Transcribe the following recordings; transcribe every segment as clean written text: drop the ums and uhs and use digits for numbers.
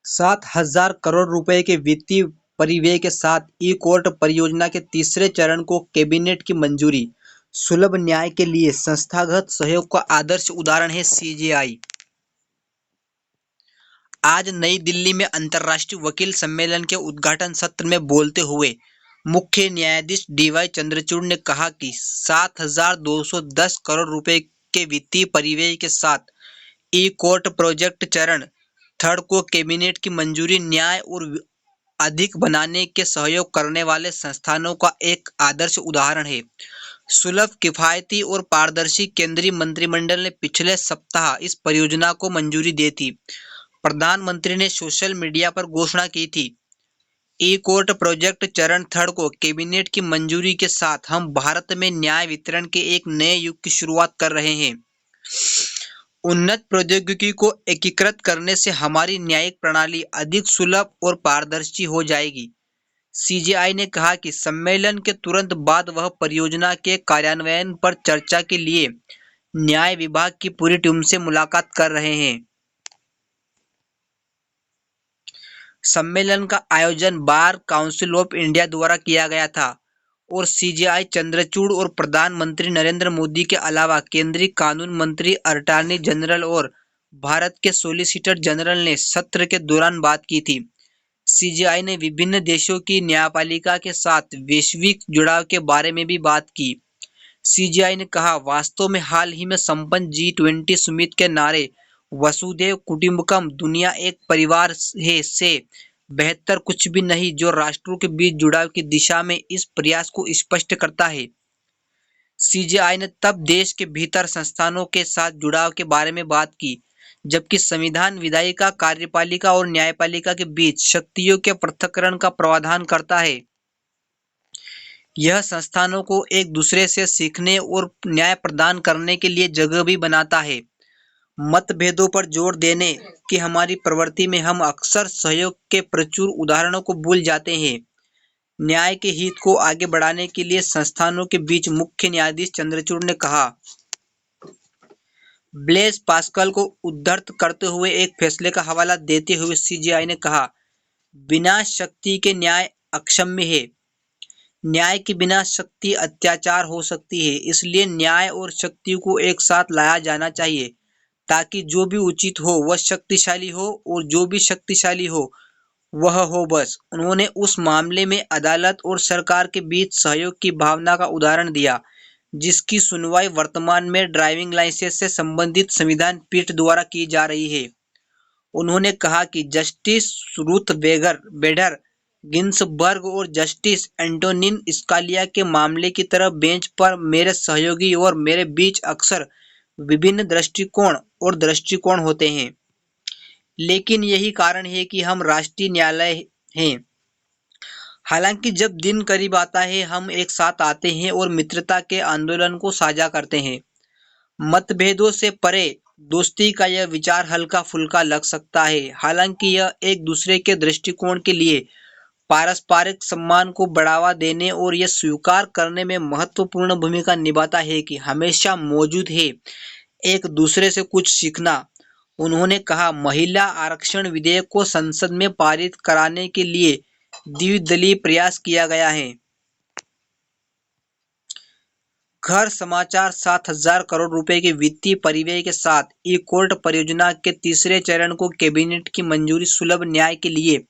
7,000 करोड़ रुपए के वित्तीय परिव्यय के साथ ई-कोर्ट परियोजना के तीसरे चरण को कैबिनेट की मंजूरी। सुलभ न्याय के लिए संस्थागत सहयोग का आदर्श उदाहरण है सीजेआई। आज नई दिल्ली में अंतर्राष्ट्रीय वकील सम्मेलन के उद्घाटन सत्र में बोलते हुए मुख्य न्यायाधीश डीवाई चंद्रचूड़ ने कहा कि 7,210 करोड़ रुपए के वित्तीय परिव्यय के साथ ई कोर्ट प्रोजेक्ट चरण थर्ड को कैबिनेट की मंजूरी न्याय और अधिक बनाने के सहयोग करने वाले संस्थानों का एक आदर्श उदाहरण है। सुलभ, किफायती और पारदर्शी केंद्रीय मंत्रिमंडल ने पिछले सप्ताह इस परियोजना को मंजूरी दी थी। प्रधानमंत्री ने सोशल मीडिया पर घोषणा की थी, ई कोर्ट प्रोजेक्ट चरण थर्ड को कैबिनेट की मंजूरी के साथ हम भारत में न्याय वितरण के एक नए युग की शुरुआत कर रहे हैं। उन्नत प्रौद्योगिकी को एकीकृत करने से हमारी न्यायिक प्रणाली अधिक सुलभ और पारदर्शी हो जाएगी। सीजेआई ने कहा कि सम्मेलन के तुरंत बाद वह परियोजना के कार्यान्वयन पर चर्चा के लिए न्याय विभाग की पूरी टीम से मुलाकात कर रहे हैं। सम्मेलन का आयोजन बार काउंसिल ऑफ इंडिया द्वारा किया गया था और सीजेआई चंद्रचूड़ और प्रधानमंत्री नरेंद्र मोदी के अलावा केंद्रीय कानून मंत्री, अटॉर्नी जनरल और भारत के सॉलिसिटर जनरल ने सत्र के दौरान बात की थी। सीजेआई ने विभिन्न देशों की न्यायपालिका के साथ वैश्विक जुड़ाव के बारे में भी बात की। सीजेआई ने कहा, वास्तव में हाल ही में संपन्न G20 समिट के नारे वसुधैव कुटुंबकम, दुनिया एक परिवार है, से बेहतर कुछ भी नहीं, जो राष्ट्रों के बीच जुड़ाव की दिशा में इस प्रयास को स्पष्ट करता है। सीजेआई ने तब देश के भीतर संस्थानों के साथ जुड़ाव के बारे में बात की, जबकि संविधान विधायिका, कार्यपालिका और न्यायपालिका के बीच शक्तियों के पृथक्करण का प्रावधान करता है। यह संस्थानों को एक दूसरे से सीखने और न्याय प्रदान करने के लिए जगह भी बनाता है। मतभेदों पर जोर देने की हमारी प्रवृत्ति में हम अक्सर सहयोग के प्रचुर उदाहरणों को भूल जाते हैं। न्याय के हित को आगे बढ़ाने के लिए संस्थानों के बीच मुख्य न्यायाधीश चंद्रचूड़ ने कहा। ब्लेज पास्कल को उद्धृत करते हुए एक फैसले का हवाला देते हुए सीजेआई ने कहा, बिना शक्ति के न्याय अक्षम्य है। न्याय के बिना शक्ति अत्याचार हो सकती है, इसलिए न्याय और शक्ति को एक साथ लाया जाना चाहिए ताकि जो भी उचित हो वह शक्तिशाली हो और जो भी शक्तिशाली हो वह हो बस। उन्होंने उस मामले में अदालत और सरकार के बीच सहयोग की भावना का उदाहरण दिया, जिसकी सुनवाई वर्तमान में ड्राइविंग लाइसेंस से संबंधित संविधान पीठ द्वारा की जा रही है। उन्होंने कहा कि जस्टिस रूथ बेडर गिन्सबर्ग और जस्टिस एंटोनिन स्कालिया के मामले की तरह बेंच पर मेरे सहयोगी और मेरे बीच अक्सर विभिन्न दृष्टिकोण होते हैं, लेकिन यही कारण है कि हम राष्ट्रीय न्यायालय हैं। हालांकि जब दिन करीब आता है, हम एक साथ आते हैं और मित्रता के आंदोलन को साझा करते हैं। मतभेदों से परे दोस्ती का यह विचार हल्का फुल्का लग सकता है, हालांकि यह एक दूसरे के दृष्टिकोण के लिए पारस्परिक सम्मान को बढ़ावा देने और यह स्वीकार करने में महत्वपूर्ण भूमिका निभाता है कि हमेशा मौजूद है एक दूसरे से कुछ सीखना। उन्होंने कहा, महिला आरक्षण विधेयक को संसद में पारित कराने के लिए द्विदलीय प्रयास किया गया है। घर समाचार 7,000 करोड़ रुपए के वित्तीय परिव्यय के साथ ई कोर्ट परियोजना के तीसरे चरण को कैबिनेट की मंजूरी सुलभ न्याय के लिए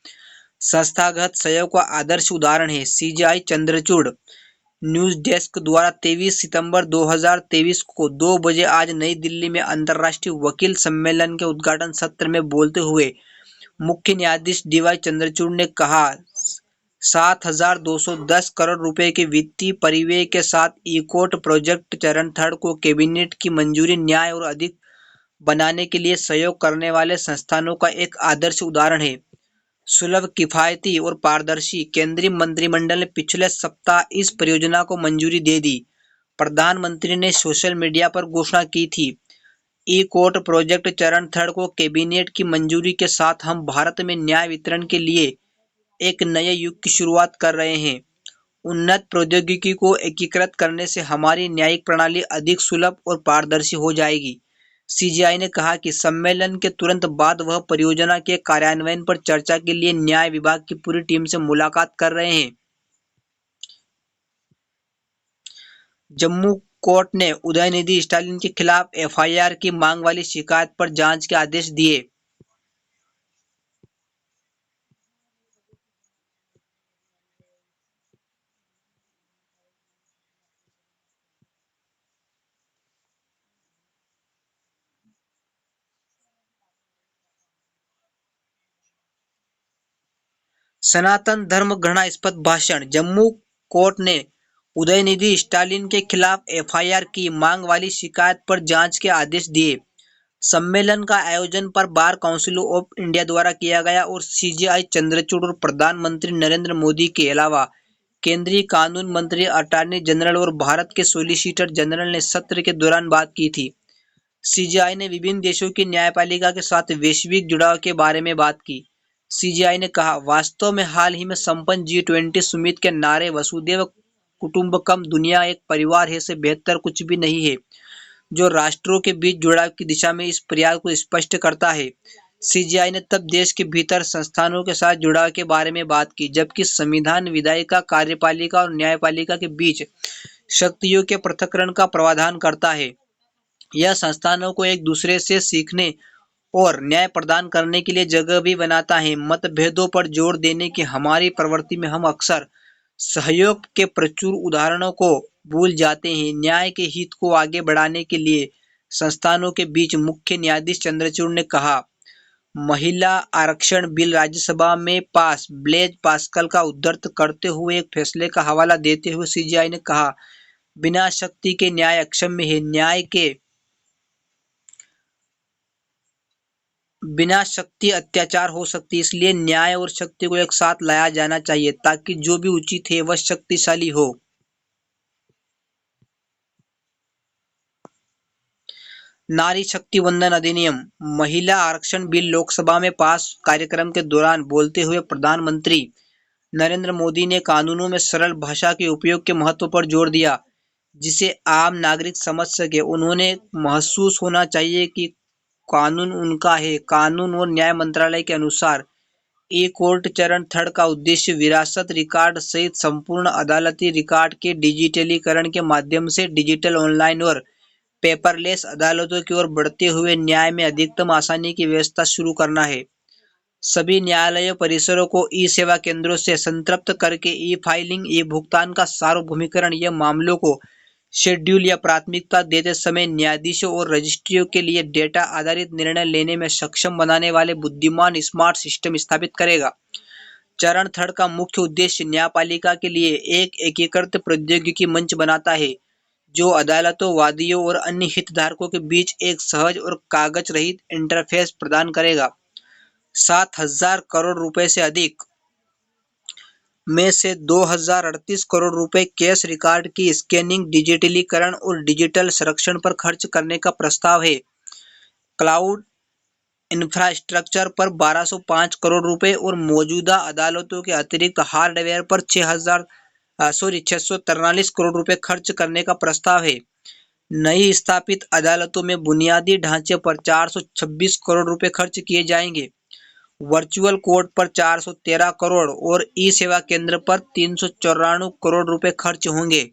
संस्थागत सहयोग का आदर्श उदाहरण है। सीजेआई चंद्रचूड़ न्यूज डेस्क द्वारा 23 सितंबर 2023 को 2 बजे आज नई दिल्ली में अंतर्राष्ट्रीय वकील सम्मेलन के उद्घाटन सत्र में बोलते हुए मुख्य न्यायाधीश डीवाई चंद्रचूड़ ने कहा, 7,210 करोड़ रुपए के वित्तीय परिव्यय के साथ ई कोर्ट प्रोजेक्ट चरण थर्ड को कैबिनेट की मंजूरी न्याय और अधिक बनाने के लिए सहयोग करने वाले संस्थानों का एक आदर्श उदाहरण है। सुलभ, किफायती और पारदर्शी केंद्रीय मंत्रिमंडल ने पिछले सप्ताह इस परियोजना को मंजूरी दे दी। प्रधानमंत्री ने सोशल मीडिया पर घोषणा की थी, ई कोर्ट प्रोजेक्ट चरण थर्ड को कैबिनेट की मंजूरी के साथ हम भारत में न्याय वितरण के लिए एक नए युग की शुरुआत कर रहे हैं। उन्नत प्रौद्योगिकी को एकीकृत करने से हमारी न्यायिक प्रणाली अधिक सुलभ और पारदर्शी हो जाएगी। सीजीआई ने कहा कि सम्मेलन के तुरंत बाद वह परियोजना के कार्यान्वयन पर चर्चा के लिए न्याय विभाग की पूरी टीम से मुलाकात कर रहे हैं। जम्मू कोर्ट ने उदयनिधि स्टालिन के खिलाफ एफआईआर की मांग वाली शिकायत पर जांच के आदेश दिए। सनातन धर्म घृणास्पद भाषण। जम्मू कोर्ट ने उदयनिधि स्टालिन के खिलाफ एफआईआर की मांग वाली शिकायत पर जांच के आदेश दिए। सम्मेलन का आयोजन पर बार काउंसिल ऑफ इंडिया द्वारा किया गया और सीजीआई चंद्रचूड़ और प्रधानमंत्री नरेंद्र मोदी के अलावा केंद्रीय कानून मंत्री, अटॉर्नी जनरल और भारत के सॉलिसिटर जनरल ने सत्र के दौरान बात की थी। सीजीआई ने विभिन्न देशों की न्यायपालिका के साथ वैश्विक जुड़ाव के बारे में बात की। सीजीआई ने कहा, वास्तव में हाल ही में संपन्न G20 समिट के नारे वसुधैव कुटुंबकम, दुनिया एक परिवार है से बेहतर कुछ भी नहीं है, जो राष्ट्रों के बीच जुड़ाव की दिशा में इस प्रयास को स्पष्ट करता है। सीजीआई ने तब देश के भीतर संस्थानों के साथ जुड़ाव के बारे में बात की, जबकि संविधान विधायिका, कार्यपालिका और न्यायपालिका के बीच शक्तियों के पृथक्करण का प्रावधान करता है। यह संस्थानों को एक दूसरे से सीखने और न्याय प्रदान करने के लिए जगह भी बनाता है। मतभेदों पर जोर देने की हमारी प्रवृत्ति में हम अक्सर सहयोग के प्रचुर उदाहरणों को भूल जाते हैं। न्याय के हित को आगे बढ़ाने के लिए संस्थानों के बीच मुख्य न्यायाधीश चंद्रचूड़ ने कहा, महिला आरक्षण बिल राज्यसभा में पास। ब्लेज पास्कल का उद्धृत करते हुए एक फैसले का हवाला देते हुए सीजीआई ने कहा, बिना शक्ति के न्याय अक्षम्य है। न्याय के बिना शक्ति अत्याचार हो सकती है, इसलिए न्याय और शक्ति को एक साथ लाया जाना चाहिए ताकि जो भी उचित है वह शक्तिशाली हो। नारी शक्ति वंदन अधिनियम। महिला आरक्षण बिल लोकसभा में पास कार्यक्रम के दौरान बोलते हुए प्रधानमंत्री नरेंद्र मोदी ने कानूनों में सरल भाषा के उपयोग के महत्व पर जोर दिया, जिसे आम नागरिक समझ सके। उन्होंने महसूस होना चाहिए कि कानून उनका है। कानून और न्याय मंत्रालय के अनुसार ई कोर्ट चरण 3 का उद्देश्य विरासत रिकॉर्ड सहित संपूर्ण अदालती रिकॉर्ड के डिजिटलीकरण के माध्यम से डिजिटल, ऑनलाइन और पेपरलेस अदालतों की ओर बढ़ते हुए न्याय में अधिकतम आसानी की व्यवस्था शुरू करना है। सभी न्यायालय परिसरों को ई सेवा केंद्रों से संतृप्त करके ई फाइलिंग, ई भुगतान का सार्वभौमिकरण, यह मामलों को शेड्यूल या प्राथमिकता देते समय न्यायाधीशों और रजिस्ट्रियों के लिए डेटा आधारित निर्णय लेने में सक्षम बनाने वाले बुद्धिमान स्मार्ट सिस्टम स्थापित करेगा। चरण 3 का मुख्य उद्देश्य न्यायपालिका के लिए एक एकीकृत प्रौद्योगिकी मंच बनाता है, जो अदालतों, वादियों और अन्य हितधारकों के बीच एक सहज और कागज रहित इंटरफेस प्रदान करेगा। 7,000 करोड़ रुपए से अधिक में से 2,038 करोड़ रुपए कैश रिकॉर्ड की स्कैनिंग, डिजिटलीकरण और डिजिटल संरक्षण पर खर्च करने का प्रस्ताव है। क्लाउड इंफ्रास्ट्रक्चर पर 1,205 करोड़ रुपए और मौजूदा अदालतों के अतिरिक्त हार्डवेयर पर 643 करोड़ रुपए खर्च करने का प्रस्ताव है। नई स्थापित अदालतों में बुनियादी ढांचे पर 426 करोड़ रुपए खर्च किए जाएंगे। वर्चुअल कोर्ट पर 413 करोड़ और ई सेवा केंद्र पर 394 करोड़ रुपए खर्च होंगे।